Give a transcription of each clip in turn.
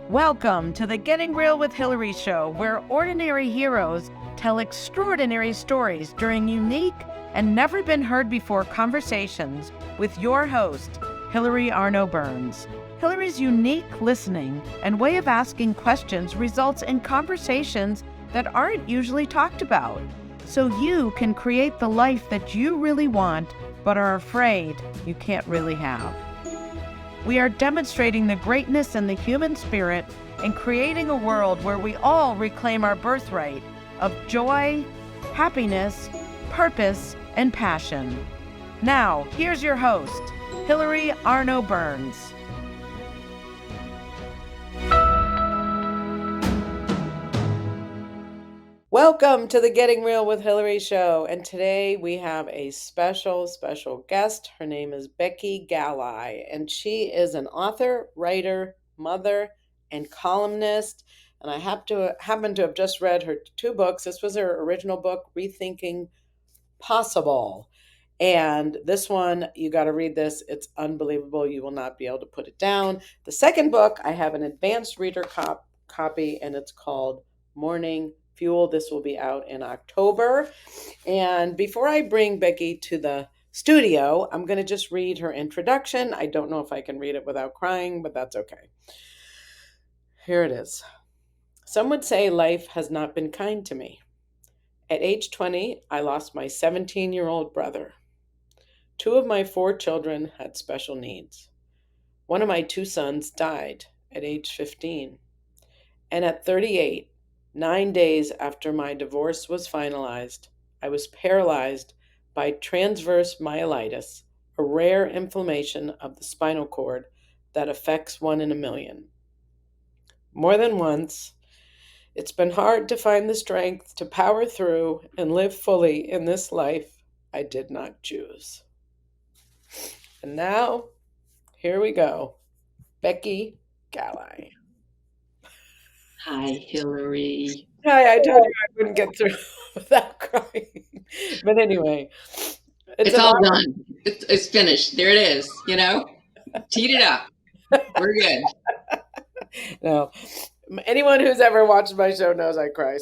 Welcome to the Getting Real with Hilary show, where ordinary heroes tell extraordinary stories during unique and never been heard before conversations with your host, Hilary Arno Burns. Hilary's unique listening and way of asking questions results in conversations that aren't usually talked about, so you can create the life that you really want but are afraid you can't really have. We are demonstrating the greatness in the human spirit and creating a world where we all reclaim our birthright of joy, happiness, purpose, and passion. Now, here's your host, Hilary Arno Burns. Welcome to the Getting Real with Hilary show, and today we have a special guest. Her name is Becky Galli, and she is an author, writer, mother, and columnist. And I happen to have just read her two books. This was her original book, Rethinking Possible. And this one, you got to read this. It's unbelievable. You will not be able to put it down. The second book, I have an advanced reader copy, and it's called Morning Fuel. This will be out in October. And before I bring Becky to the studio, I'm going to just read her introduction. I don't know if I can read it without crying, but that's okay. Here it is. Some would say life has not been kind to me. At age 20, I lost my 17-year-old brother. 2 of my 4 children had special needs. One of my 2 sons died at age 15. And at 38, 9 days after my divorce was finalized, I was paralyzed by transverse myelitis, a rare inflammation of the spinal cord that affects 1 in a million. More than once, it's been hard to find the strength to power through and live fully in this life I did not choose. And now, here we go. Becky Galli. Hi, Hilary. Hi, I told you I wouldn't get through without crying. But anyway. It's all done. It's finished. There it is, Teed it up. We're good. No. Anyone who's ever watched my show knows I cry.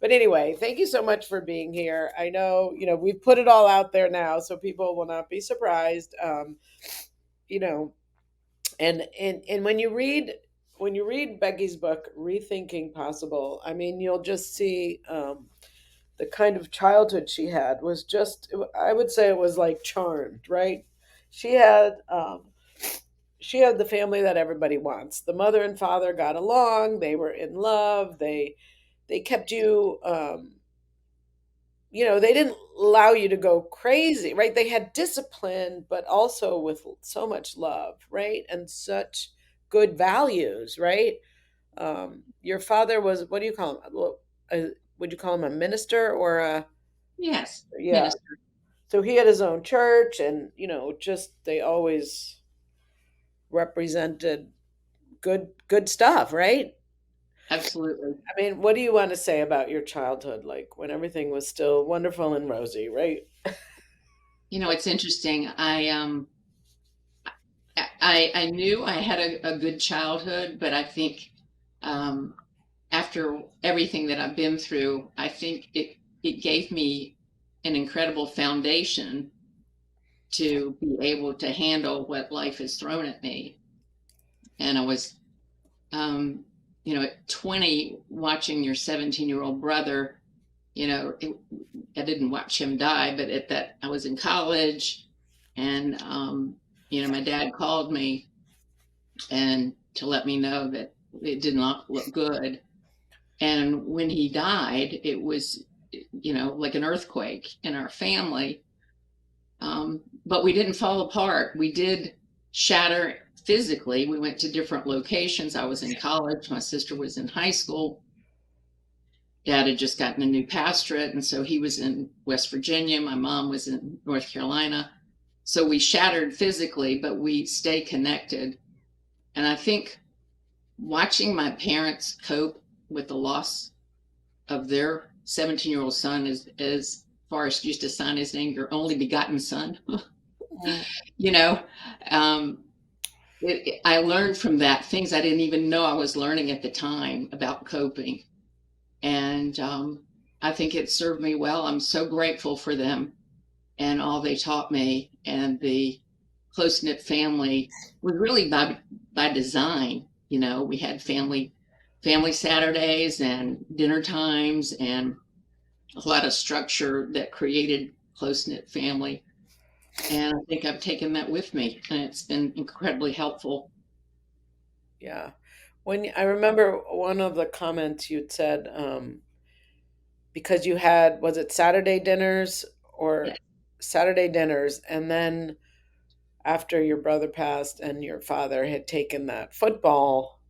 But anyway, thank you so much for being here. I know, we've put it all out there now, so people will not be surprised. And when you read Becky's book, Rethinking Possible, I mean, you'll just see the kind of childhood she had was just, I would say it was like charmed, right? She had the family that everybody wants. The mother and father got along. They were in love. They kept you, they didn't allow you to go crazy, right? They had discipline, but also with so much love, right? And such good values, right? Your father was, what do you call him? Would you call him a minister or a? Yes. Yeah. Minister. So he had his own church, and just they always represented good stuff, right? Absolutely. I mean, what do you want to say about your childhood, like when everything was still wonderful and rosy, right? It's interesting. I knew I had a good childhood, but I think after everything that I've been through, I think it gave me an incredible foundation to be able to handle what life has thrown at me. And I was, at 20, watching your 17-year-old brother, I didn't watch him die, but at that, I was in college, and, my dad called me and to let me know that it did not look good. And when he died, it was, like an earthquake in our family. But we didn't fall apart. We did shatter physically. We went to different locations. I was in college. My sister was in high school. Dad had just gotten a new pastorate, and so he was in West Virginia. My mom was in North Carolina. So we shattered physically, but we stay connected. And I think watching my parents cope with the loss of their 17-year-old son, as Forrest used to sign his name, your only begotten son, I learned from that things I didn't even know I was learning at the time about coping. And I think it served me well. I'm so grateful for them and all they taught me. And the close knit family was really by design. You know, we had family Saturdays and dinner times and a lot of structure that created close knit family. And I think I've taken that with me, and it's been incredibly helpful. Yeah. I remember one of the comments you'd said, because you had, was it Saturday dinners Yeah. or Saturday dinners, and then after your brother passed and your father had taken that football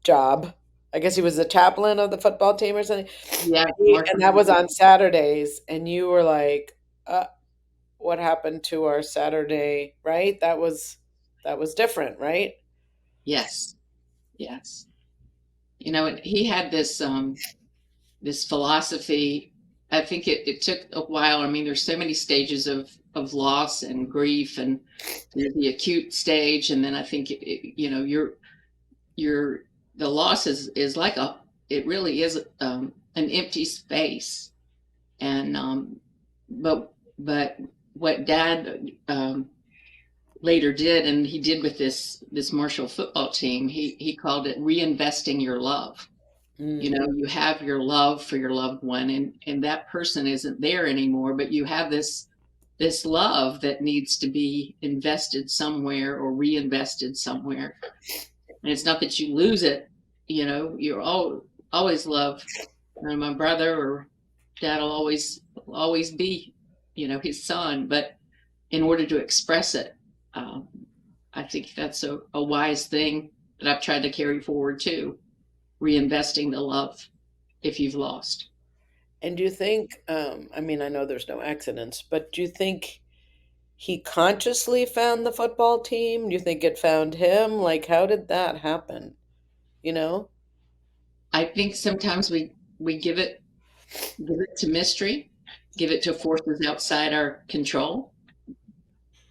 job, I guess he was the chaplain of the football team or something, Yeah, and that was on Saturdays, and you were like, what happened to our Saturday, right? That was different, right? yes, yes. You know, and he had this philosophy. I think it took a while. I mean, there's so many stages of loss and grief, and there's the acute stage, and then I think you know you're the loss is like a it really is an empty space, and but what Dad later did, and he did with this Marshall football team, he called it reinvesting your love. You Mm, know, you have your love for your loved one, and that person isn't there anymore, but you have this love that needs to be invested somewhere or reinvested somewhere. And it's not that you lose it, you know, you're always love. And my brother or dad will always be, you know, his son, but in order to express it, um, I think that's a wise thing that I've tried to carry forward too, reinvesting the love if you've lost. and do you think, I mean, I know there's no accidents, but do you think he consciously found the football team? Do you think it found him? Like, how did that happen? You know? I think sometimes we give it to mystery, give it to forces outside our control.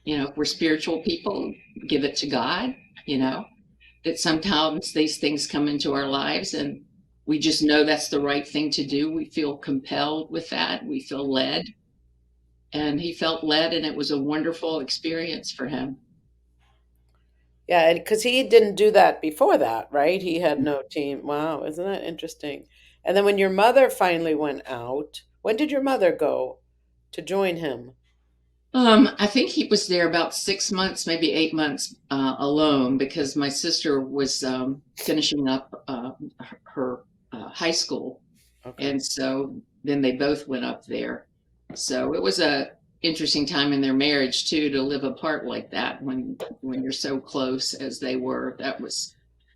You know, if we're spiritual people, give it to God, you know, that sometimes these things come into our lives and we just know that's the right thing to do. We feel compelled with that. We feel led. And he felt led, and it was a wonderful experience for him. Yeah, and because he didn't do that before that, right? He had no team. Wow, isn't that interesting? And then when your mother finally went out, when did your mother go to join him? I think he was there about 6 months, maybe 8 months alone because my sister was finishing up her high school, Okay. and so then they both went up there. So it was a interesting time in their marriage too to live apart like that when you're so close as they were. That was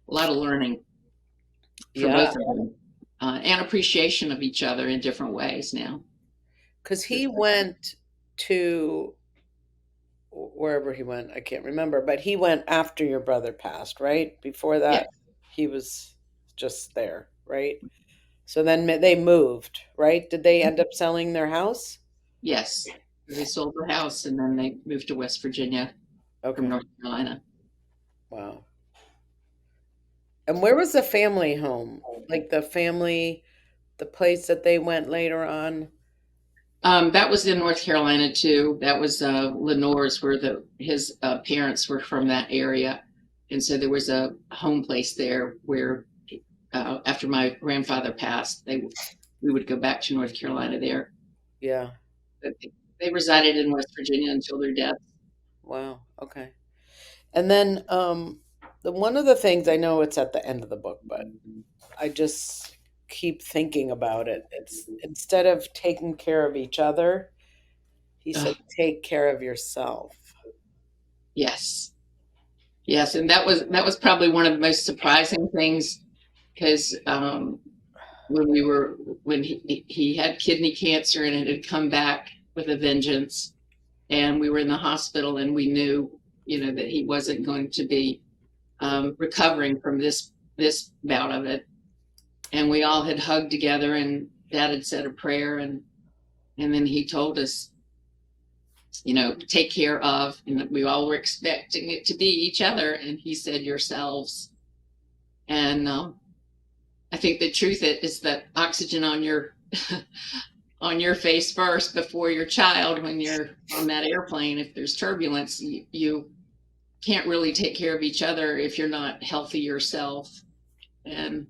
a lot of learning for Yeah, both of them, and appreciation of each other in different ways now. because he went to wherever he went, I can't remember, but he went after your brother passed, right? Before Yeah. that, he was just there, right? So then they moved, right? Did they end up selling their house? Yes. They sold the house and then they moved to West Virginia from Okay. North Carolina. Wow. And where was the family home? Like the family, the place that they went later on? That was in North Carolina too. That was Lenore's, where his parents were from that area, and so there was a home place there where after my grandfather passed, we would go back to North Carolina there. Yeah. But they resided in West Virginia until their death. Wow. Okay. And then the one of the things, I know it's at the end of the book, but I just keep thinking about it. It's instead of taking care of each other, he said, Ugh, take care of yourself. yes, yes, and that was probably one of the most surprising things because when we were when he had kidney cancer and it had come back with a vengeance, and we were in the hospital and we knew, you know, that he wasn't going to be recovering from this bout of it, and we all had hugged together and dad had said a prayer, and then he told us take care of. And we all were expecting it to be each other. And he said, yourselves. And I think the truth is that oxygen on your on your face first before your child when you're on that airplane. If there's turbulence, you can't really take care of each other if you're not healthy yourself. And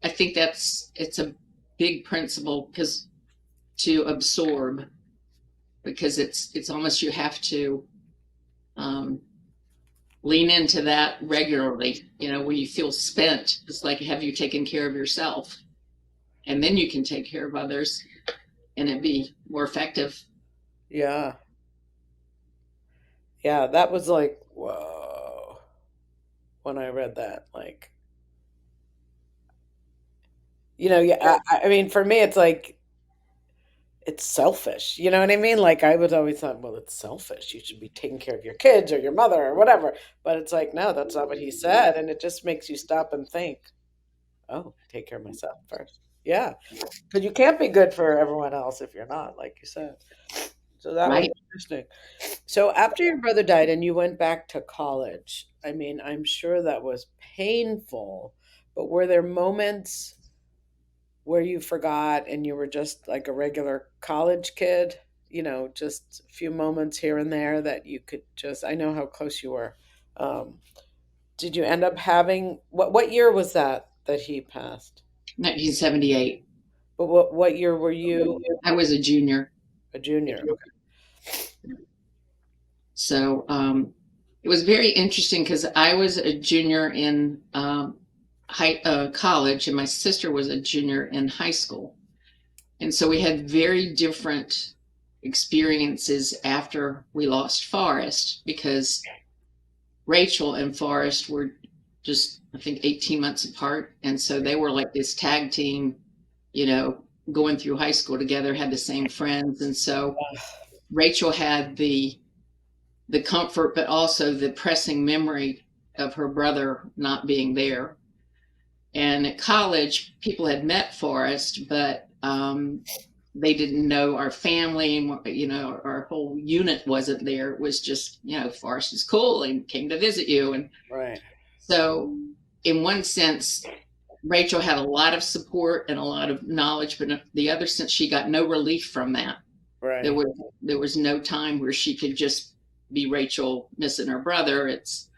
I think it's a big principle because to absorb, because it's almost you have to um, lean into that regularly. When you feel spent, it's like, have you taken care of yourself? And then you can take care of others and it be more effective. Yeah. Yeah, that was like, whoa, when I read that. Like, yeah, I mean, for me, it's like, it's selfish. You know what I mean? Like, I was always thought, well, it's selfish. You should be taking care of your kids or your mother or whatever. But it's like, no, that's not what he said. And it just makes you stop and think, oh, take care of myself first. Yeah. Because you can't be good for everyone else if you're not, like you said. So that was Right. interesting. So after your brother died and you went back to college, I mean, I'm sure that was painful, but were there moments where you forgot and you were just like a regular college kid? Just a few moments here and there that you could just, I know how close you were. Um, did you end up having, what year was that he passed? 1978. But what year were you I was a junior. a junior? Okay. So it was very interesting because I was a junior in college, and my sister was a junior in high school. And so we had very different experiences after we lost Forrest because Rachel and Forrest were just, I think, 18 months apart. And so they were like this tag team, you know, going through high school together, had the same friends. And so Rachel had the comfort, but also the pressing memory of her brother not being there. And at college, people had met Forrest, but they didn't know our family. Our whole unit wasn't there. It was just, Forrest is cool and came to visit you. And Right. so, in one sense, Rachel had a lot of support and a lot of knowledge, but in the other sense, she got no relief from that. There Right. was there was no time where she could just be Rachel missing her brother. It's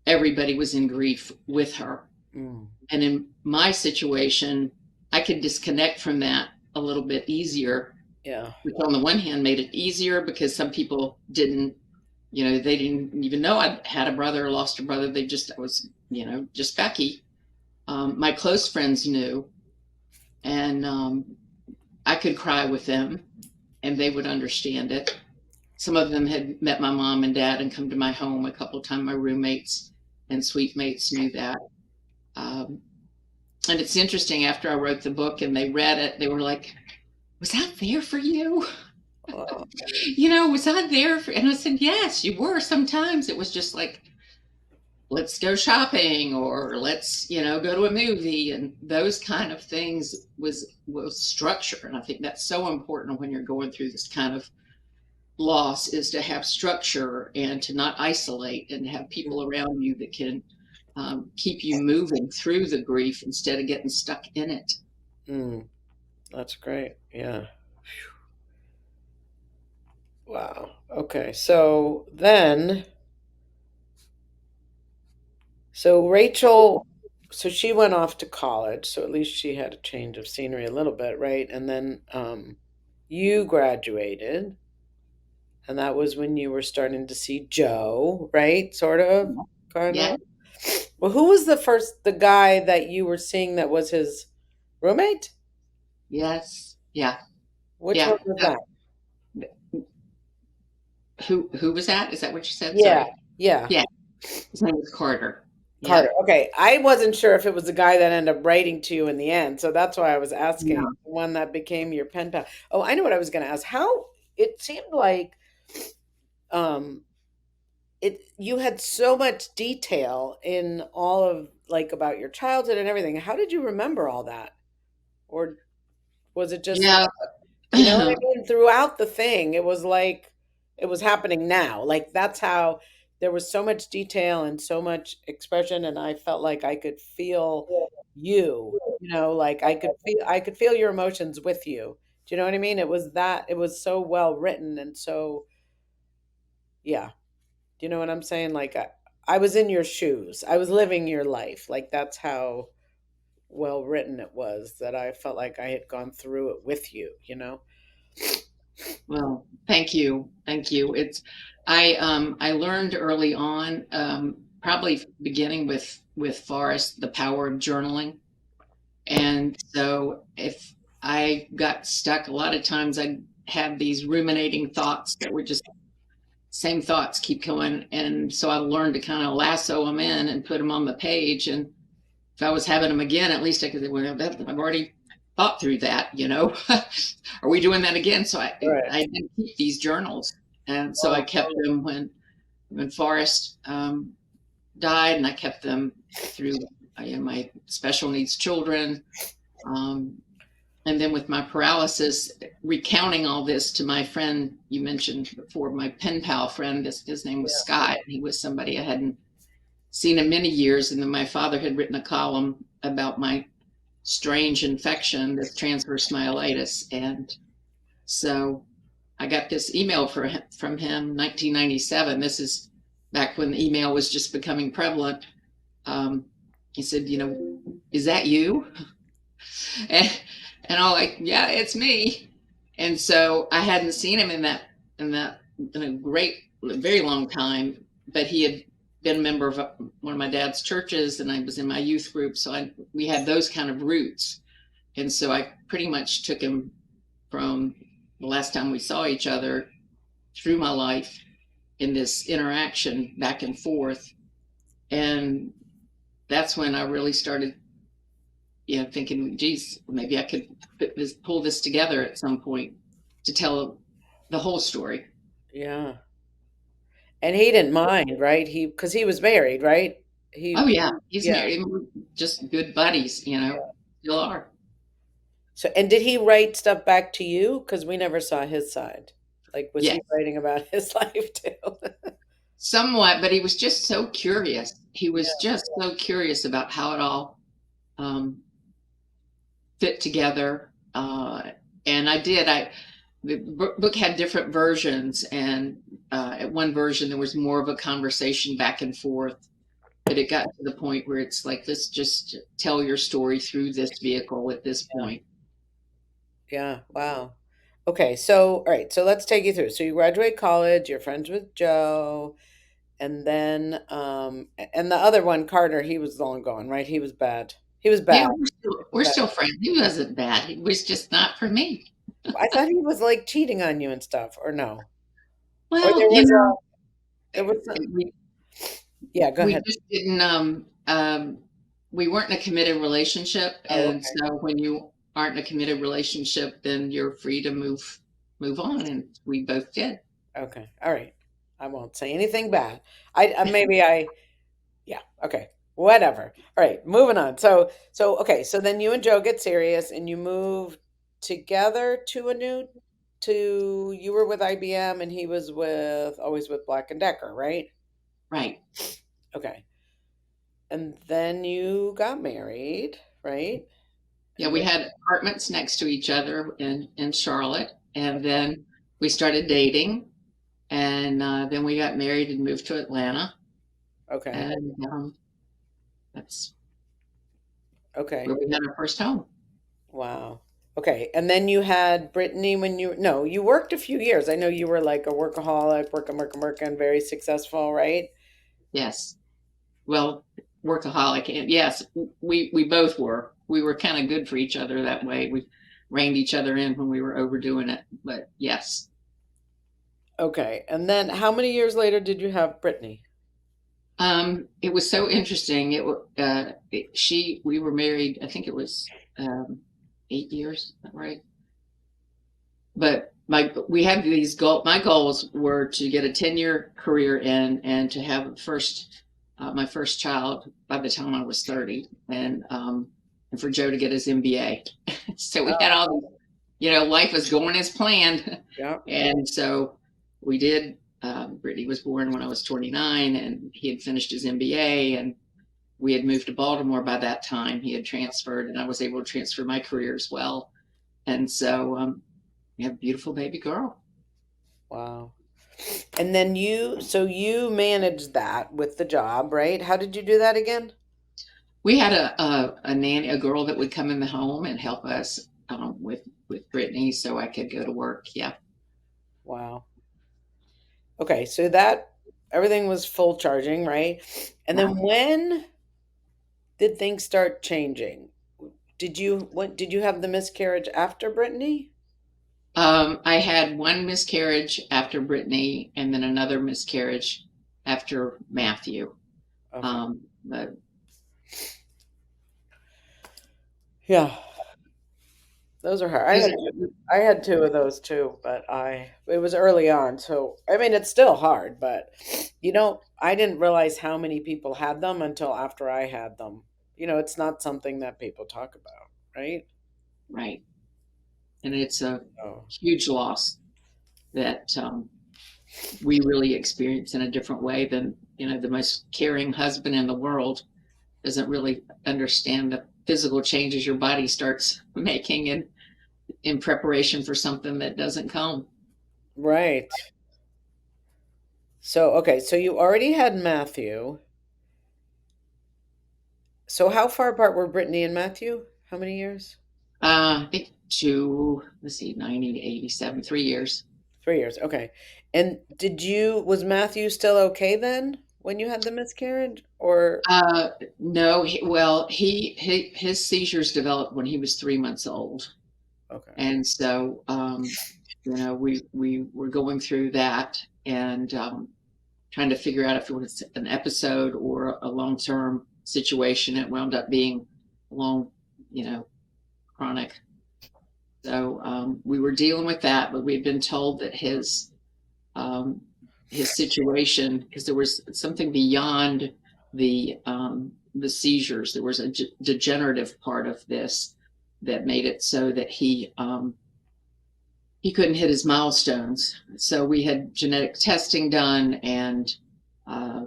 everybody was in grief with her. Mm. And in my situation, I could disconnect from that a little bit easier, Yeah. which on the one hand made it easier because some people didn't, they didn't even know I had a brother or lost a brother. They just, I was, just Becky. My close friends knew, and I could cry with them and they would understand it. Some of them had met my mom and dad and come to my home a couple of times. My roommates and suite mates knew that. Um, and it's interesting, after I wrote the book and they read it, they were like, was that there for you? Oh, Was that there for, and I said, yes, you were. Sometimes it was just like, let's go shopping or let's, go to a movie, and those kind of things was structure. And I think that's so important when you're going through this kind of loss, is to have structure and to not isolate and have people around you that can keep you moving through the grief instead of getting stuck in it. mm, that's great. Yeah. Wow. Okay. So Rachel, so she went off to college, so at least she had a change of scenery a little bit, right? And then you graduated, and that was when you were starting to see Joe, right? Sort of, kind Yeah. of. Well, who was the guy that you were seeing that was his roommate? Yes. Yeah. Which Yeah. one was that? Who was that? Is that what you said? Yeah. Sorry. Yeah. Yeah. His name was Carter. Yeah. Carter. Okay. I wasn't sure if it was the guy that ended up writing to you in the end. So that's why I was asking. No. The one that became your pen pal. Oh, I know what I was going to ask. How it seemed like um you had so much detail in all of, like, about your childhood and everything. How did you remember all that? Or was it just, Yeah. you know what I mean? Throughout the thing, it was like it was happening now. Like that's how there was so much detail and so much expression, and I felt like I could feel you, like I could feel your emotions with you. Do you know what I mean? It was so well written and so yeah. Do you know what I'm saying? Like I was in your shoes. I was living your life. Like that's how well written it was that I felt like I had gone through it with you, you know? Well, thank you. Thank you. I learned early on, probably beginning with Forrest, the power of journaling. And so if I got stuck, a lot of times I have these ruminating thoughts that were just same thoughts keep going. And so I learned to kind of lasso them in and put them on the page. And if I was having them again, at least I could say, well, I've already thought through that, Are we doing that again? So Right. I did keep these journals. And so I Oh, kept them when Forrest died, and I kept them through my special needs children. Um, and then with my paralysis, recounting all this to my friend you mentioned before, my pen pal friend, his name was yeah. Scott. He was somebody I hadn't seen in many years. And then my father had written a column about my strange infection, this transverse myelitis. And so I got this email from him, 1997. This is back when the email was just becoming prevalent. He said, is that you? and, and I'm like, yeah, it's me. And so I hadn't seen him in a very long time, but he had been a member of one of my dad's churches, and I was in my youth group. So we had those kind of roots. And so I pretty much took him from the last time we saw each other through my life in this interaction back and forth. And that's when I really started, thinking, geez, maybe I could pull this together at some point to tell the whole story. Yeah. And he didn't mind, right? Because he was married, right? Oh He, yeah, he's yeah. married, just good buddies, still are. So, and did he write stuff back to you? Because we never saw his side. Like, was Yes, he writing about his life too? somewhat, but he was just so curious. He was Yeah. just so curious about how it all um, fit together. And I did. The book had different versions, and at one version there was more of a conversation back and forth. But it got to the point where it's like, let's just tell your story through this vehicle at this Yeah. point. Yeah. Wow. Okay. So, all right. So let's take you through. So you graduate college, you're friends with Joe, and then, and the other one, Carter, he was long gone, right? He was bad. He was Yeah, bad. we're still friends. He wasn't bad. He was just not for me. I thought he was like cheating on you and stuff, or no? Or Well, there was, we yeah, go we ahead. just didn't. We weren't in a committed relationship, Oh, and okay. so when you aren't in a committed relationship, then you're free to move on, and we both did. Okay. All right. I won't say anything bad. Yeah. Okay. Whatever. All right. Moving on. Okay. So then you and Joe get serious and you move together you were with IBM and he was always with Black and Decker, right? Right. Okay. And then you got married, right? Yeah, And we then, had apartments next to each other in Charlotte, and then we started dating, and then we got married and moved to Atlanta, okay. and that's Okay. where we had our first home. Wow. Okay. And then you had Brittany no, you worked a few years. I know you were like a workaholic, working, very successful, right? Yes. Well, workaholic, and yes, we both were. We were kind of good for each other that way. We reined each other in when we were overdoing it, but yes. Okay. And then how many years later did you have Brittany? It was so interesting. We were married, I think it was 8 years, right? But we had my goals were to get a 10-year career in and to have my first child by the time I was 30, and for Joe to get his MBA. So we had Oh, all, life was going as planned. yeah. And so we did. Brittany was born when I was 29, and he had finished his MBA, and we had moved to Baltimore by that time. He had transferred, and I was able to transfer my career as well. And so we have a beautiful baby girl. Wow. And then so you managed that with the job, right? How did you do that again? We had a nanny, a girl that would come in the home and help us with Brittany, so I could go to work. Yeah. Wow. Okay, so that everything was full charging, right? And Yeah. then when did things start changing? Did you have the miscarriage after Brittany? I had one miscarriage after Brittany, and then another miscarriage after Matthew. Okay. But Yeah, those are hard. those are, I had two of those too, but it was early on, so I mean it's still hard, but I didn't realize how many people had them until after I had them. It's not something that people talk about, right? right, and it's a Oh, huge loss that we really experience in a different way than the most caring husband in the world doesn't really understand the physical changes your body starts making in preparation for something that doesn't come. right. So, okay, so you already had Matthew. So how far apart were Brittany and Matthew? How many years? I think to let's see, 1987, 3 years. 3 years. Okay. And was Matthew still okay then when you had the miscarriage? Or No, his seizures developed when he was 3 months old, okay. and so we were going through that and trying to figure out if it was an episode or a long term situation. It wound up being long, chronic. So we were dealing with that, but we'd been told that um, his situation, because there was something beyond the seizures. There was a degenerative part of this that made it so that he couldn't hit his milestones. So we had genetic testing done, and uh,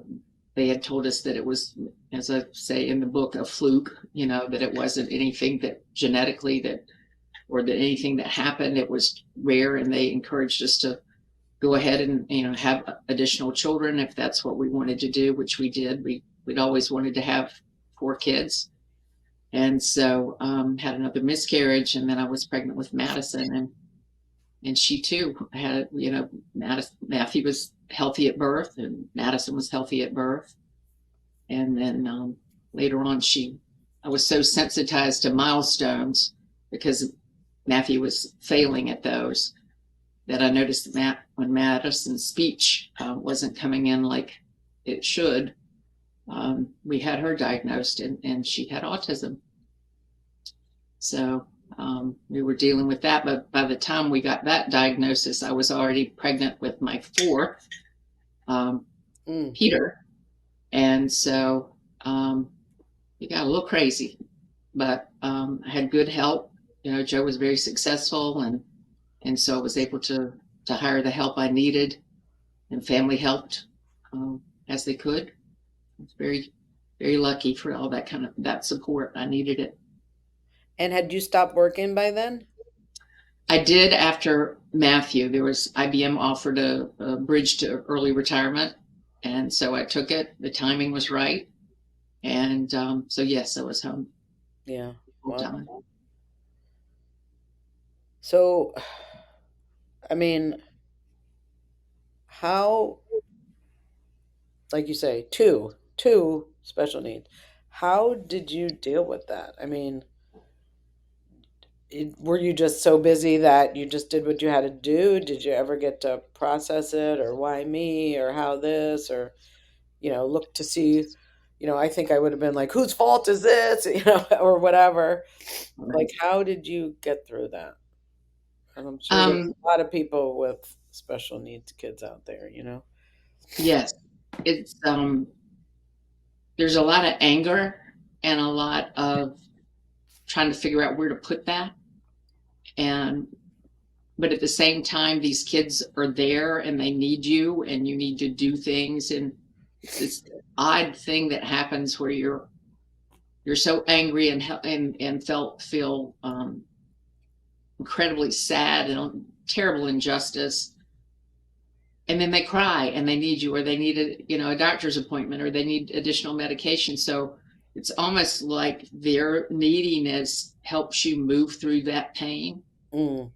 they had told us that it was, as I say in the book, a fluke. That it wasn't anything that genetically that or that anything that happened. It was rare, and they encouraged us to go ahead and have additional children if that's what we wanted to do, which we did. We'd always wanted to have 4 kids, and so had another miscarriage, and then I was pregnant with Madison, and she too had Matthew was healthy at birth, and Madison was healthy at birth, and then later on I was so sensitized to milestones because Matthew was failing at those that I noticed that when Madison's speech wasn't coming in like it should, we had her diagnosed, and she had autism. So we were dealing with that. But by the time we got that diagnosis, I was already pregnant with my fourth, um, Mm. Peter. And so it got a little crazy, but I had good help. Joe was very successful, and so I was able to hire the help I needed, and family helped as they could. I was very, very lucky for all that kind of that support. I needed it. And had you stopped working by then? I did after Matthew. There was IBM offered a bridge to early retirement, and so I took it. The timing was right, and so yes, I was home Yeah. full Wow. time. So, I mean, how, like you say, two special needs. How did you deal with that? I mean, were you just so busy that you just did what you had to do? Did you ever get to process it, or why me, or how this, or look to see, I think I would have been like, whose fault is this, or whatever. Like, Right. how did you get through that? And I'm sure there's Um, a lot of people with special needs kids out there. yes, it's there's a lot of anger and a lot of trying to figure out where to put that. And but at the same time, these kids are there and they need you and you need to do things. And it's this odd thing that happens where you're so angry and feel incredibly sad and terrible injustice. And then they cry and they need you, or they need a doctor's appointment, or they need additional medication. So it's almost like their neediness helps you move through that pain. Mm.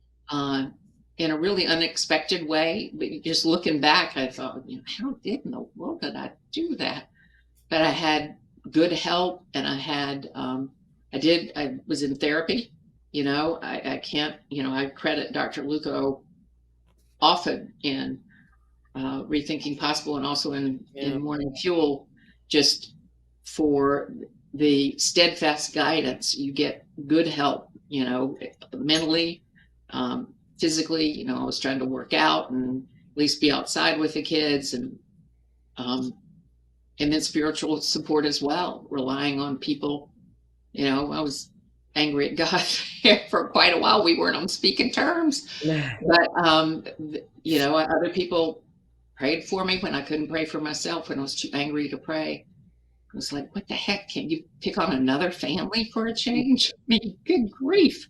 In a really unexpected way. But just looking back, I thought, how in the world did I do that? But I had good help, and I was in therapy. I can't, I credit Dr. Luco often in Rethinking Possible, and also in Morning Fuel, just for the steadfast guidance. You get good help, mentally, physically. I was trying to work out and at least be outside with the kids, and then spiritual support as well, relying on people. I was angry at God for quite a while. We weren't on speaking terms, but other people prayed for me when I couldn't pray for myself, when I was too angry to pray. I was like, what the heck? Can't you pick on another family for a change? I mean, good grief.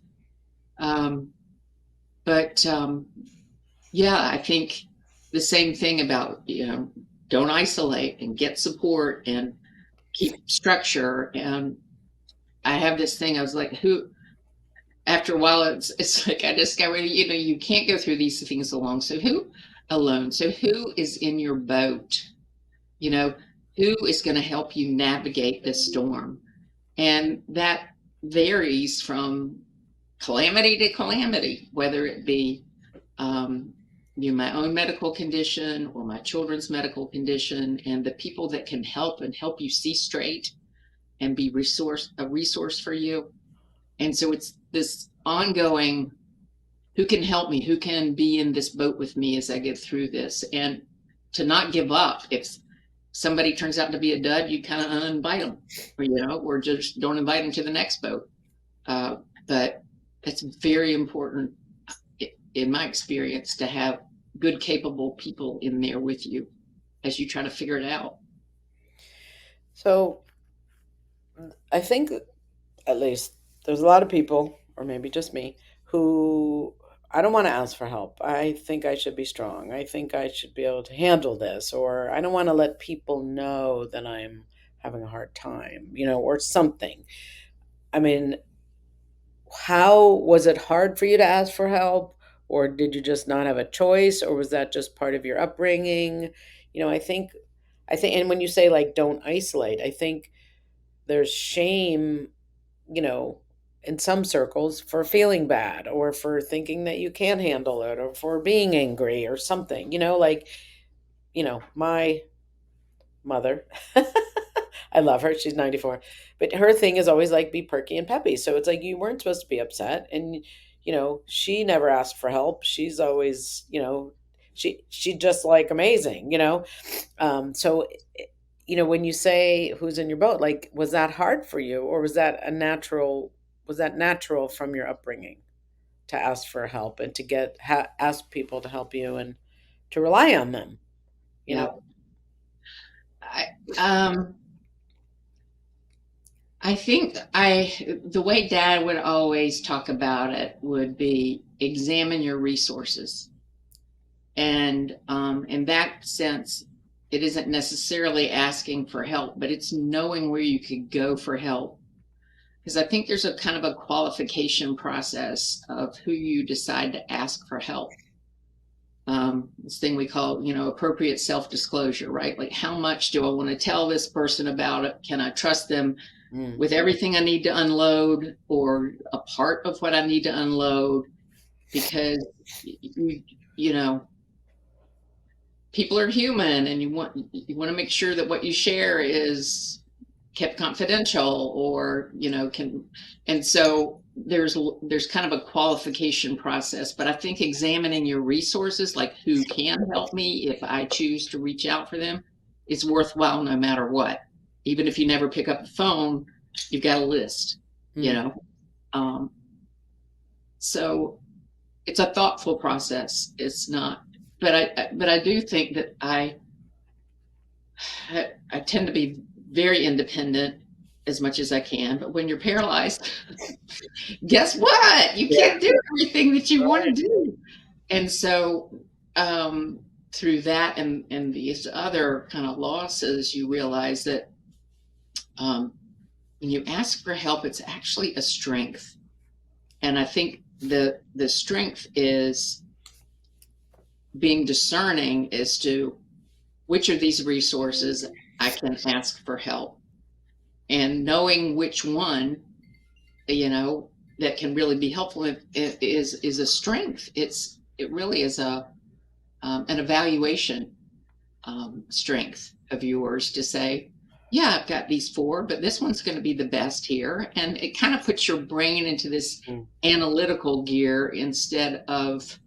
Yeah, I think the same thing about, don't isolate and get support and keep structure. And I have this thing, I was like, after a while, it's like I discovered, you can't go through these things alone. So who is in your boat? Who is going to help you navigate this storm? And that varies from calamity to calamity, whether it be my own medical condition or my children's medical condition, and the people that can help you see straight and be a resource for you. And so it's this ongoing, who can help me, who can be in this boat with me as I get through this, and to not give up. If somebody turns out to be a dud, you kind of uninvite them, or just don't invite them to the next boat. But it's very important, in my experience, to have good, capable people in there with you as you try to figure it out. So I think, at least, there's a lot of people, or maybe just me, who I don't want to ask for help. I think I should be strong. I think I should be able to handle this, or I don't want to let people know that I'm having a hard time, or something. I mean, how was it hard for you to ask for help, or did you just not have a choice, or was that just part of your upbringing? I think, and when you say, like, don't isolate, I think there's shame, you know, in some circles, for feeling bad, or for thinking that you can't handle it, or for being angry or something, like, my mother. I love her. She's 94. But her thing is always like, be perky and peppy. So it's like, you weren't supposed to be upset. And, she never asked for help. She's always, she just, like, amazing. So, when you say who's in your boat, like, was that hard for you, or was that natural from your upbringing to ask for help and to ask people to help you and to rely on them, you Yeah. know? I think the way Dad would always talk about it would be, examine your resources. And in that sense, it isn't necessarily asking for help, but it's knowing where you could go for help. Because I think there's a kind of a qualification process of who you decide to ask for help. This thing we call, appropriate self-disclosure, right? Like, how much do I want to tell this person about it? Can I trust them with everything I need to unload, or a part of what I need to unload? Because, people are human, and you want to make sure that what you share is kept confidential, or and so there's kind of a qualification process. But I think examining your resources, like who can help me if I choose to reach out for them, is worthwhile no matter what. Even if you never pick up the phone, you've got a list. So it's a thoughtful process. It's not, but I do think that I tend to be very independent as much as I can. But when you're paralyzed, guess what? You Yeah. can't do everything that you want to Right. do. And so, through that and these other kind of losses, you realize that um, when you ask for help, it's actually a strength. And I think the strength is being discerning as to which of these resources I can ask for help, and knowing which one, you know, that can really be helpful is a strength. It really is a an evaluation strength of yours to say, yeah, I've got these four, but this one's going to be the best here. And it kind of puts your brain into this Mm. analytical gear instead of,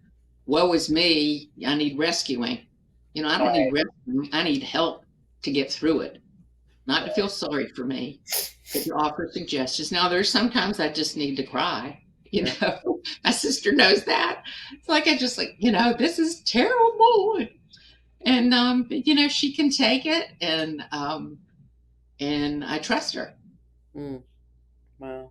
woe is me, I need rescuing. You know, I don't need Right. rescuing, I need help to get through it, not to feel sorry for me, but to offer suggestions. Now, there's sometimes I just need to cry. You Yeah. know, my sister knows that. It's like I just like, you know, this is terrible, and you know, she can take it, and I trust her. Mm. Wow.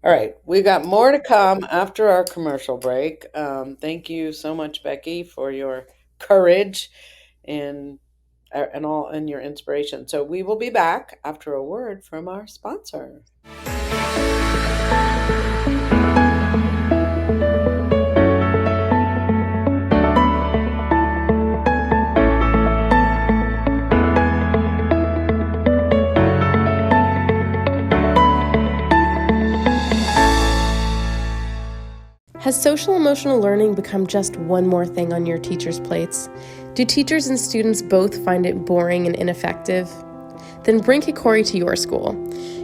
All right, we got more to come after our commercial break. Thank you so much, Becky, for your courage and all and your inspiration. So we will be back after a word from our sponsor. Has social emotional learning become just one more thing on your teachers' plates? Do teachers and students both find it boring and ineffective? Then bring Kikori to your school.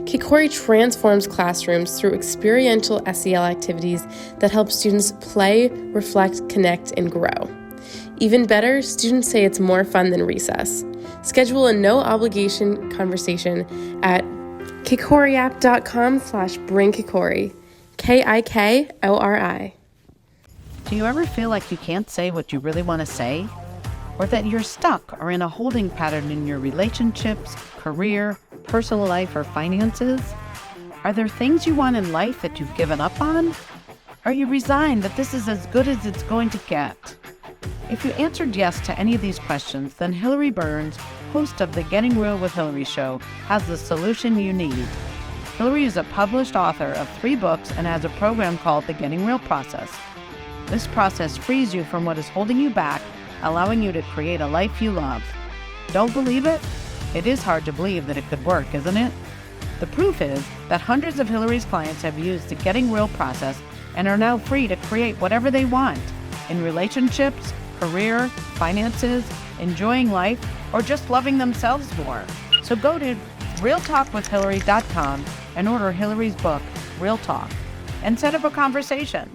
Kikori transforms classrooms through experiential SEL activities that help students play, reflect, connect, and grow. Even better, students say it's more fun than recess. Schedule a no-obligation conversation at kikoriapp.com/bringkikori. KIKORI. Do you ever feel like you can't say what you really want to say? Or that you're stuck or in a holding pattern in your relationships, career, personal life, or finances? Are there things you want in life that you've given up on? Are you resigned that this is as good as it's going to get? If you answered yes to any of these questions, then Hilary Burns, host of the Getting Real with Hilary show, has the solution you need. Hilary is a published author of 3 books and has a program called the Getting Real Process. This process frees you from what is holding you back, allowing you to create a life you love. Don't believe it? It is hard to believe that it could work, isn't it? The proof is that hundreds of Hilary's clients have used the Getting Real process and are now free to create whatever they want in relationships, career, finances, enjoying life, or just loving themselves more. So go to realtalkwithhilary.com and order Hilary's book, Real Talk, and set up a conversation.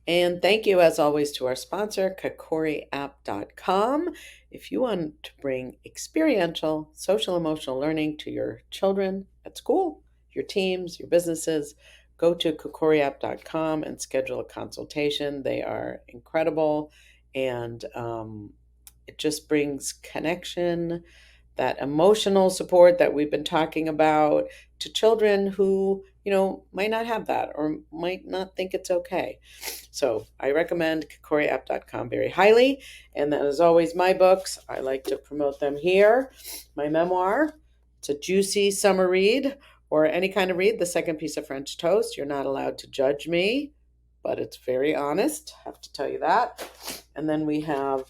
And thank you, as always, to our sponsor, kikoriapp.com. If you want to bring experiential social emotional learning to your children at school, your teams, your businesses, go to kikoriapp.com and schedule a consultation. They are incredible, and it just brings connection, that emotional support that we've been talking about, to children who, might not have that or might not think it's okay. So I recommend kikoriapp.com very highly. And that is always my books. I like to promote them here. My memoir, it's a juicy summer read, or any kind of read, The Second Piece of French Toast. You're not allowed to judge me, but it's very honest. I have to tell you that. And then we have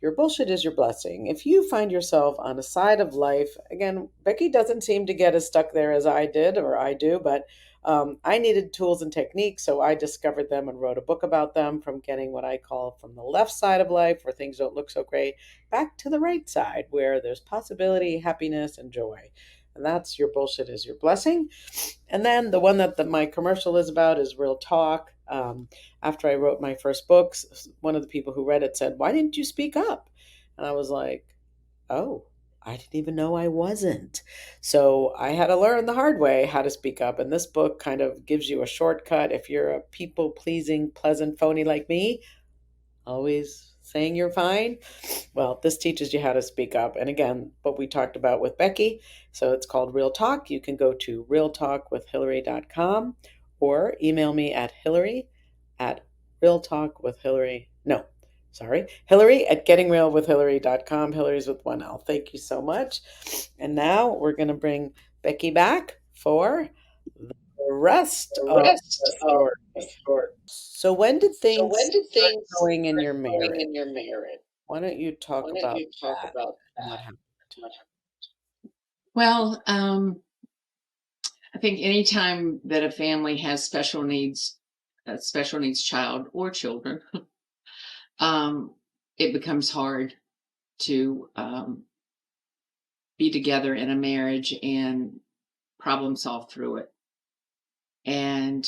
Your Bullshit is Your Blessing. If you find yourself on a side of life, again, Becky doesn't seem to get as stuck there as I did, or I do, but I needed tools and techniques, so I discovered them and wrote a book about them, from getting what I call from the left side of life, where things don't look so great, back to the right side, where there's possibility, happiness, and joy. And that's Your Bullshit is Your Blessing. And then the one that my commercial is about is Real Talk. After I wrote my first books, one of the people who read it said, "Why didn't you speak up?" And I was like, "Oh, I didn't even know I wasn't." So I had to learn the hard way how to speak up. And this book kind of gives you a shortcut if you're a people pleasing, pleasant phony like me, always saying you're fine. Well, this teaches you how to speak up. And again, what we talked about with Becky. So it's called Real Talk. You can go to realtalkwithhilary.com or email me at Hilary at realtalkwithhilary. No, sorry, Hilary at gettingrealwithhilary.com. Hillary's with one L. Thank you so much. And now we're going to bring Becky back for the rest The of rest the of story. the story. So when did So things when did start things going in start your going marriage? in your marriage? Why don't you talk Why don't about you talk that about and what that? happened? Well, I think anytime that a family has special needs, a special needs child or children, it becomes hard to be together in a marriage and problem solve through it. And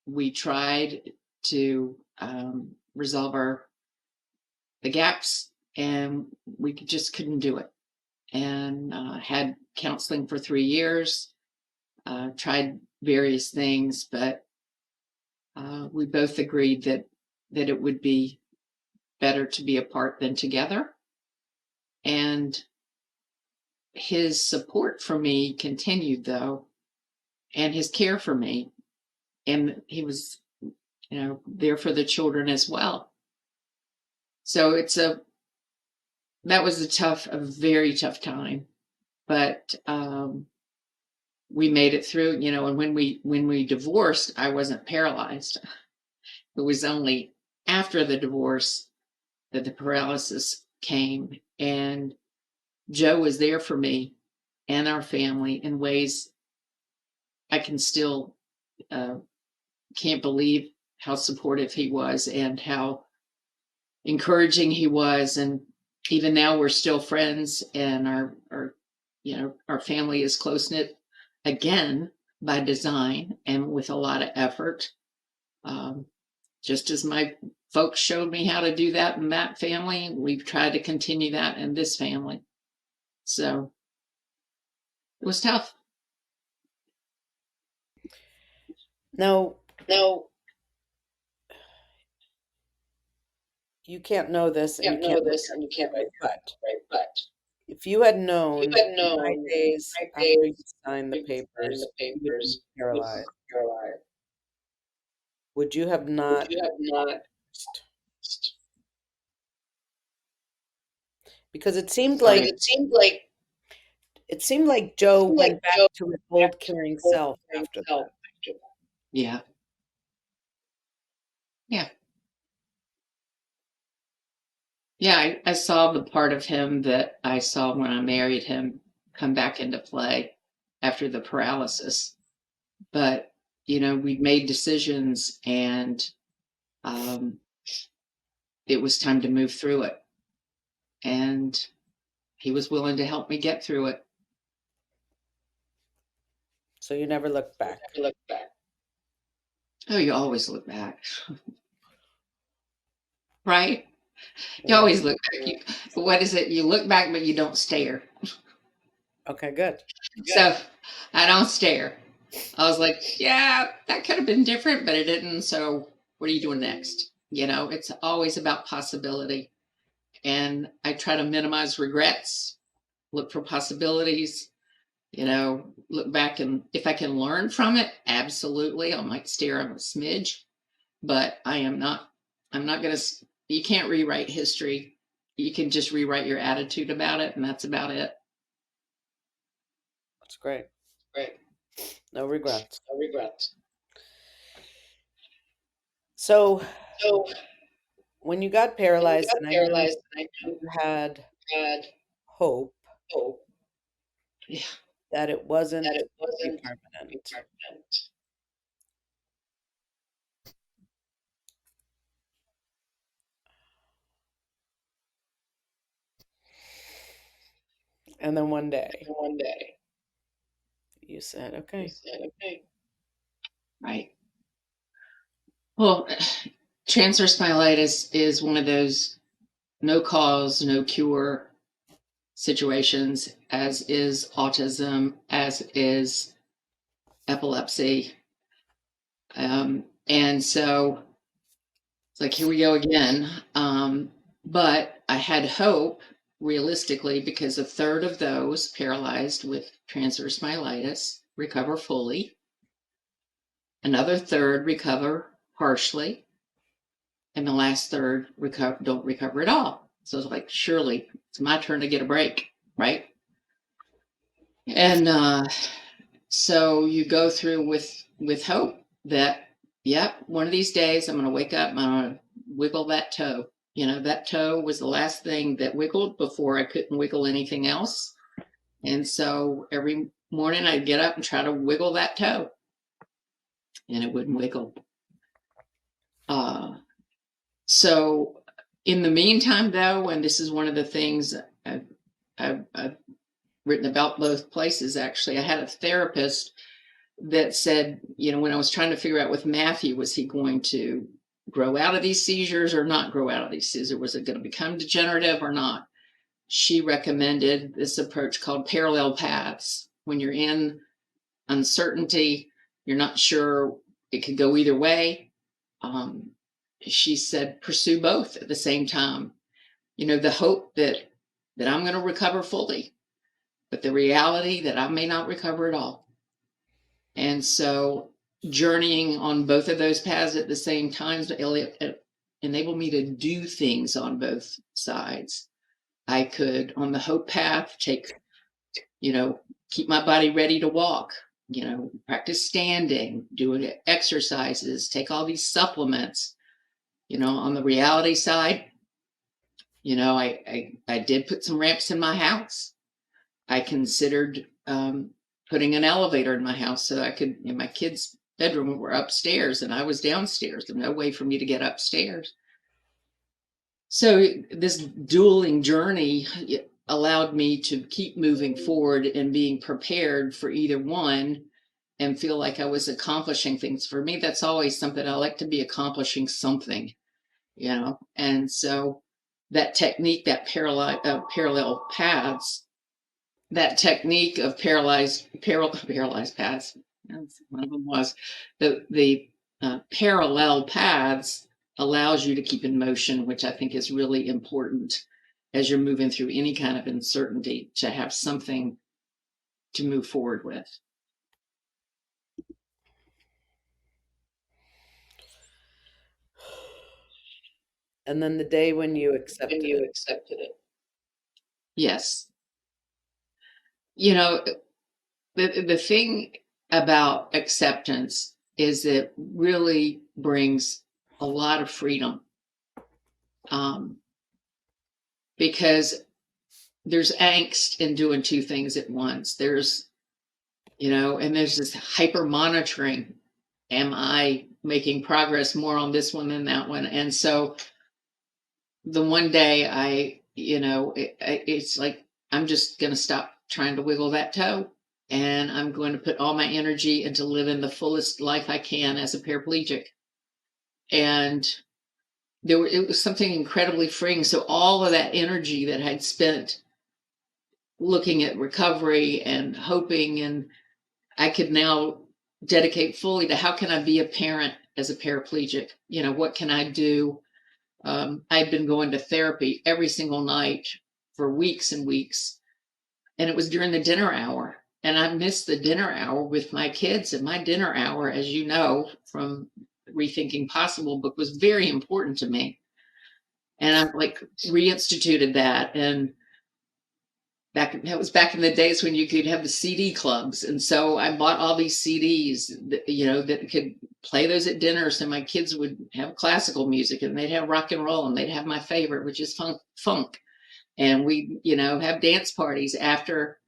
we tried to resolve the gaps, and we just couldn't do it. And had counseling for 3 years, tried various things, but we both agreed that it would be better to be apart than together. And his support for me continued, though, and his care for me, and he was, there for the children as well. So that was a very tough time, but we made it through. And when we divorced, I wasn't paralyzed. It was only after the divorce that the paralysis came, and Joe was there for me and our family in ways I can still can't believe how supportive he was and how encouraging he was. And even now we're still friends, and our family is close knit again by design and with a lot of effort. Just as my folks showed me how to do that in that family, we've tried to continue that in this family. So it was tough. No, No, you can't know this and you you can't know can't this and you project, can't right? But right? But if you had if known you had in 5 known days 5 after you days signed the you signed papers the you would be papers, paralyzed, you're alive, would you have would not? you have not? Because it seemed Because like Joe went back Joe to his back old to caring full self caring after self that. after that. Yeah. Yeah. Yeah. I saw the part of him that I saw when I married him come back into play after the paralysis. But, we'd made decisions, and um, it was time to move through it. And he was willing to help me get through it. So you never looked back. Never look back. Oh, you always look back. Right? You Yeah. always look back. What is it? You look back, but you don't stare. Okay, good. So I don't stare. I was like, yeah, that could have been different, but it didn't. So what are you doing next? It's always about possibility. And I try to minimize regrets, look for possibilities, look back, and if I can learn from it, absolutely. I might stare on a smidge, but I'm not going to, you can't rewrite history. You can just rewrite your attitude about it, and that's about it. That's great. Right. No regrets. No regrets. So So when you got when you paralyzed, got and I know paralyzed, I you had had hope hope, yeah, that it wasn't that it to be wasn't permanent. permanent. And then one day, One day, You said, okay. Right. Well, transverse myelitis is one of those no cause, no cure situations, as is autism, as is epilepsy. And so it's like, here we go again. But I had hope, realistically, because a third of those paralyzed with transverse myelitis recover fully. Another third recover partially. And the last third don't recover at all. So it's like, surely it's my turn to get a break, right? And so you go through with hope that, yep, one of these days I'm going to wake up and I'm going to wiggle that toe. You know, that toe was the last thing that wiggled before I couldn't wiggle anything else. And so every morning I'd get up and try to wiggle that toe, and it wouldn't wiggle. So in the meantime, though, and this is one of the things I've written about both places, actually, I had a therapist that said, you know, when I was trying to figure out with Matthew, was he going to grow out of these seizures or not grow out of these seizures? Was it going to become degenerative or not? She recommended this approach called parallel paths. When you're in uncertainty, you're not sure, it could go either way. She said, pursue both at the same time. You know, the hope that I'm going to recover fully, but the reality that I may not recover at all. And so journeying on both of those paths at the same time enabled me to do things on both sides. I could, on the hope path, take, you know, keep my body ready to walk, you know, practice standing, do exercises, take all these supplements. You know, on the reality side, you know, I did put some ramps in my house. I considered putting an elevator in my house so I could, in my kids' bedroom were upstairs and I was downstairs. There's no way for me to get upstairs. So this dueling journey allowed me to keep moving forward and being prepared for either one and feel like I was accomplishing things. For me, that's always something I like to be accomplishing something, you know. And so that technique, that parallel paths, that technique of paralyzed paths, one of them was the parallel paths allows you to keep in motion, which I think is really important as you're moving through any kind of uncertainty, to have something to move forward with. And then the day when you accepted it. Yes. You know, the thing about acceptance is it really brings a lot of freedom, because there's angst in doing two things at once. There's, you know, and there's this hyper monitoring. Am I making progress more on this one than that one? And so the one day it's like, I'm just going to stop trying to wiggle that toe, and I'm going to put all my energy into living the fullest life I can as a paraplegic. And it was something incredibly freeing. So all of that energy that I'd spent looking at recovery and hoping, and I could now dedicate fully to how can I be a parent as a paraplegic? You know, what can I do? I'd been going to therapy every single night for weeks and weeks, and it was during the dinner hour, and I missed the dinner hour with my kids. And my dinner hour, as you know from Rethinking Possible book, was very important to me, and I like reinstituted that. And that was back in the days when you could have the CD clubs, and so I bought all these CDs that, you know, that could play those at dinner. So my kids would have classical music, and they'd have rock and roll, and they'd have my favorite, which is funk, and we, you know, have dance parties after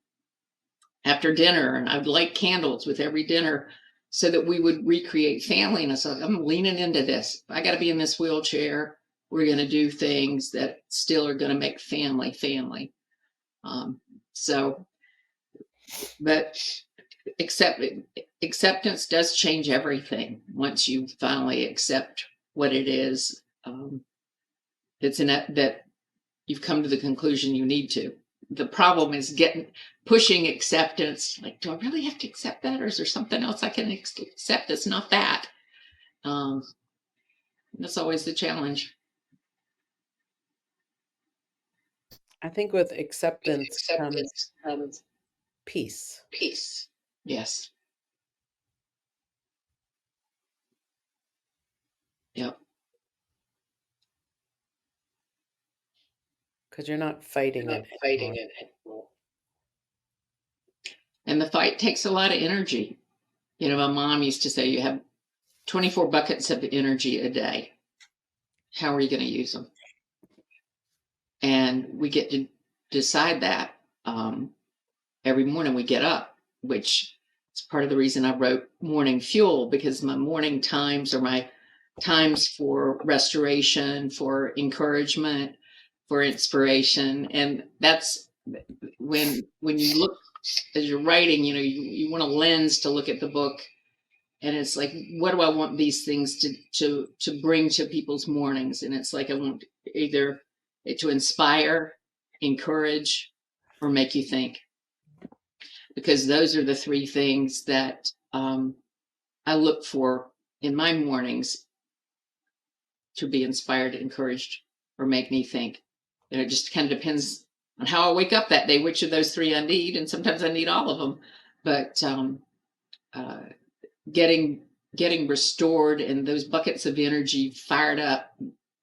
dinner, and I'd light candles with every dinner so that we would recreate family. And I said, I'm leaning into this. I got to be in this wheelchair. We're going to do things that still are going to make family. But acceptance does change everything once you finally accept what it is. It's that you've come to the conclusion you need to. The problem is pushing acceptance. Like, do I really have to accept that, or is there something else I can accept that's not that? That's always the challenge. I think with acceptance comes peace. Peace. Yes. Yep. Because you're not fighting it anymore. And the fight takes a lot of energy. You know, my mom used to say you have 24 buckets of energy a day. How are you going to use them? And we get to decide that every morning we get up, which is part of the reason I wrote Morning Fuel, because my morning times are my times for restoration, for encouragement, for inspiration. And that's when you look, as you're writing, you know, you want a lens to look at the book, and it's like, what do I want these things to bring to people's mornings? And it's like, I want either it to inspire, encourage, or make you think, because those are the three things that I look for in my mornings to be inspired, encouraged, or make me think. And it just kind of depends on how I wake up that day, which of those three I need, and sometimes I need all of them. But getting restored and those buckets of energy fired up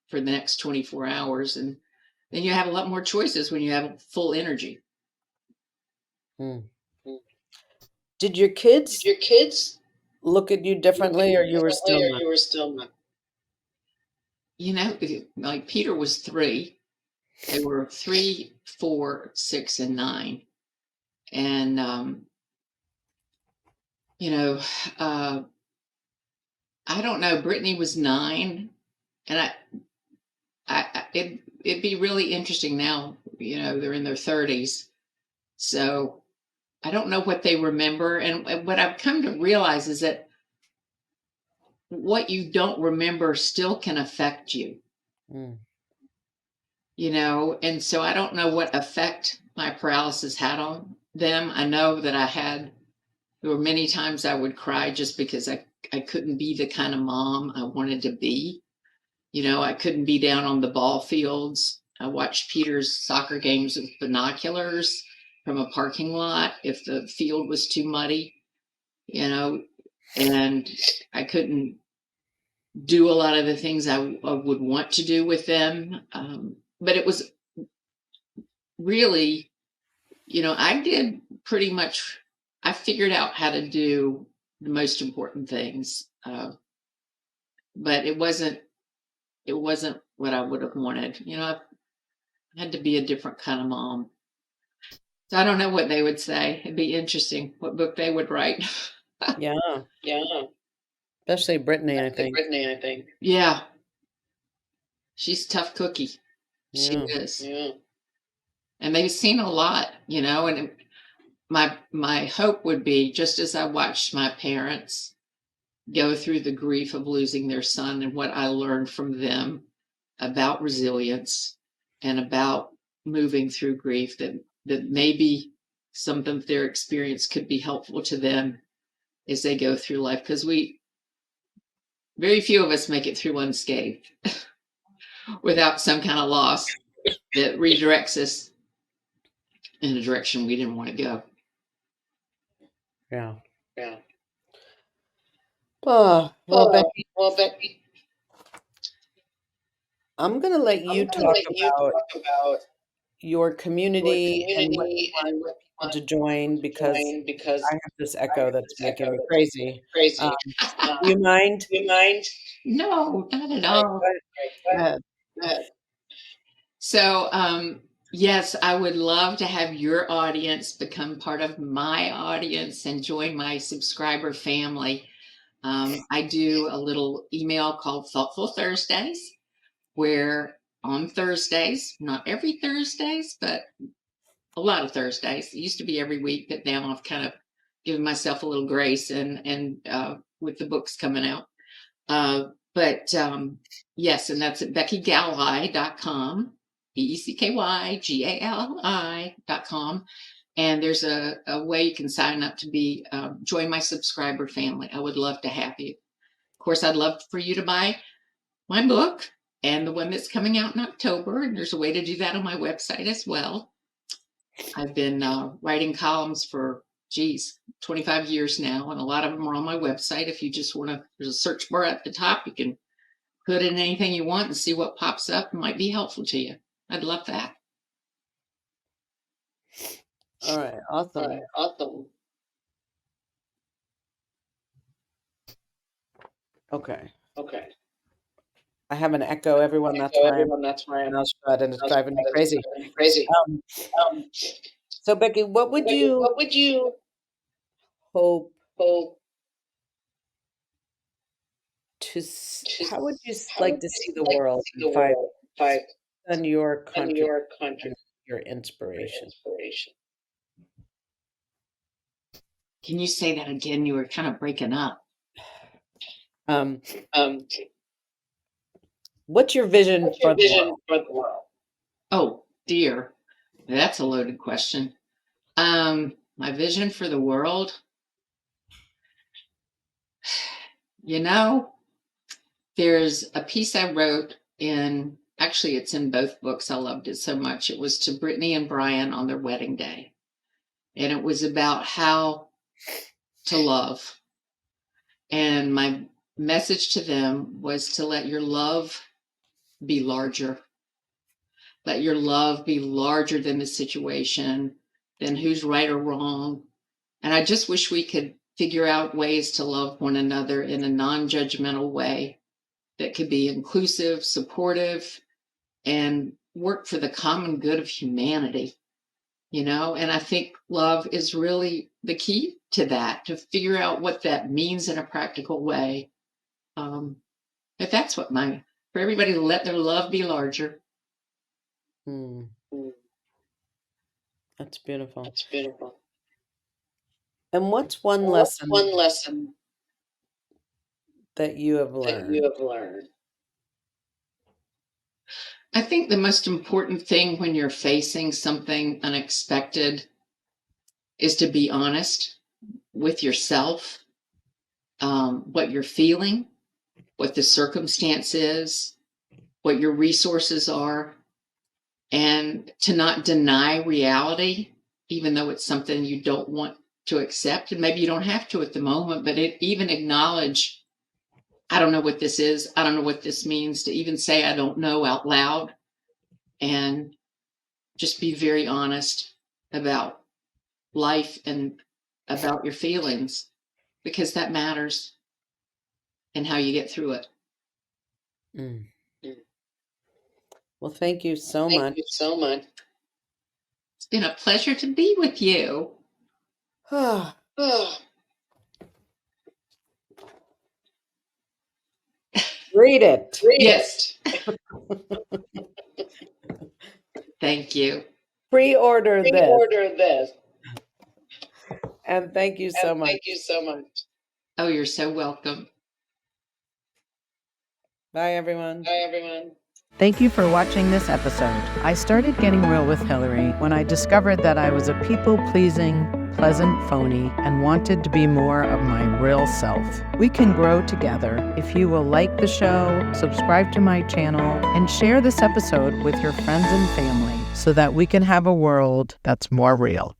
for the next 24 hours, and then you have a lot more choices when you have full energy. Did your kids look at you differently, or you were still not? You know, like Peter was 3. They were 3, 4, 6, and 9. And, you know, I don't know, Brittany was 9, and it'd be really interesting now, you know, they're in their 30s. So I don't know what they remember. And what I've come to realize is that what you don't remember still can affect you. You know, and so I don't know what effect my paralysis had on them. I know that there were many times I would cry just because I couldn't be the kind of mom I wanted to be. You know, I couldn't be down on the ball fields. I watched Peter's soccer games with binoculars from a parking lot if the field was too muddy, you know, and I couldn't do a lot of the things I would want to do with them. But it was really, you know, I figured out how to do the most important things. But it wasn't what I would have wanted. You know, I had to be a different kind of mom. So I don't know what they would say. It'd be interesting what book they would write. Yeah. Especially Brittany, I think. Yeah. She's a tough cookie. She is. Yeah. And they've seen a lot, you know, and my hope would be, just as I watched my parents go through the grief of losing their son, and what I learned from them about resilience and about moving through grief, that maybe some of their experience could be helpful to them as they go through life, because very few of us make it through unscathed without some kind of loss that redirects us in a direction we didn't want to go. Yeah. Well, Becky, I'm going to let you talk about your community and what you want people to join, because I have this echo that's making me crazy. Do you mind? No, not at all. Go ahead. So, yes, I would love to have your audience become part of my audience and join my subscriber family. I do a little email called Thoughtful Thursdays, where on Thursdays, not every Thursdays, but a lot of Thursdays. It used to be every week, but now I've kind of giving myself a little grace and with the books coming out. But yes, and that's at BeckyGalli.com, BeckyGalli.com. And there's a way you can sign up to be join my subscriber family. I would love to have you. Of course, I'd love for you to buy my book and the one that's coming out in October. And there's a way to do that on my website as well. I've been writing columns for 25 years now, and a lot of them are on my website. If you just want to, there's a search bar at the top. You can put in anything you want and see what pops up. It might be helpful to you. I'd love that. All right, awesome. Okay. I have an echo, everyone. That's why I'm mouth shut, and it's driving me crazy. So, Becky, what would you hope to? How would you like to see the world in 5 years? And your contribution, your inspiration. Can you say that again? You were kind of breaking up. What's your vision for the world? Oh dear, that's a loaded question. My vision for the world, there's a piece I wrote actually it's in both books. I loved it so much. It was to Brittany and Brian on their wedding day. And it was about how to love. And my message to them was to let your love be larger. Let your love be larger than the situation, than who's right or wrong. And I just wish we could figure out ways to love one another in a non-judgmental way that could be inclusive, supportive, and work for the common good of humanity. And I think love is really the key to that, to figure out what that means in a practical way. But that's what for everybody to let their love be larger. That's beautiful. And what's one lesson that you have learned? I think the most important thing when you're facing something unexpected is to be honest with yourself, what you're feeling, what the circumstance is, what your resources are, and to not deny reality, even though it's something you don't want to accept. And maybe you don't have to at the moment, but even acknowledge, I don't know what this is. I don't know what this means, to even say, I don't know out loud, and just be very honest about life and about your feelings, because that matters and how you get through it. Well, thank you so much. It's been a pleasure to be with you. Read it. Yes. Thank you. Pre-order this. And thank you so much. Oh, you're so welcome. Bye, everyone. Thank you for watching this episode. I started getting real with Hilary when I discovered that I was a people-pleasing, pleasant phony and wanted to be more of my real self. We can grow together if you will like the show, subscribe to my channel, and share this episode with your friends and family so that we can have a world that's more real.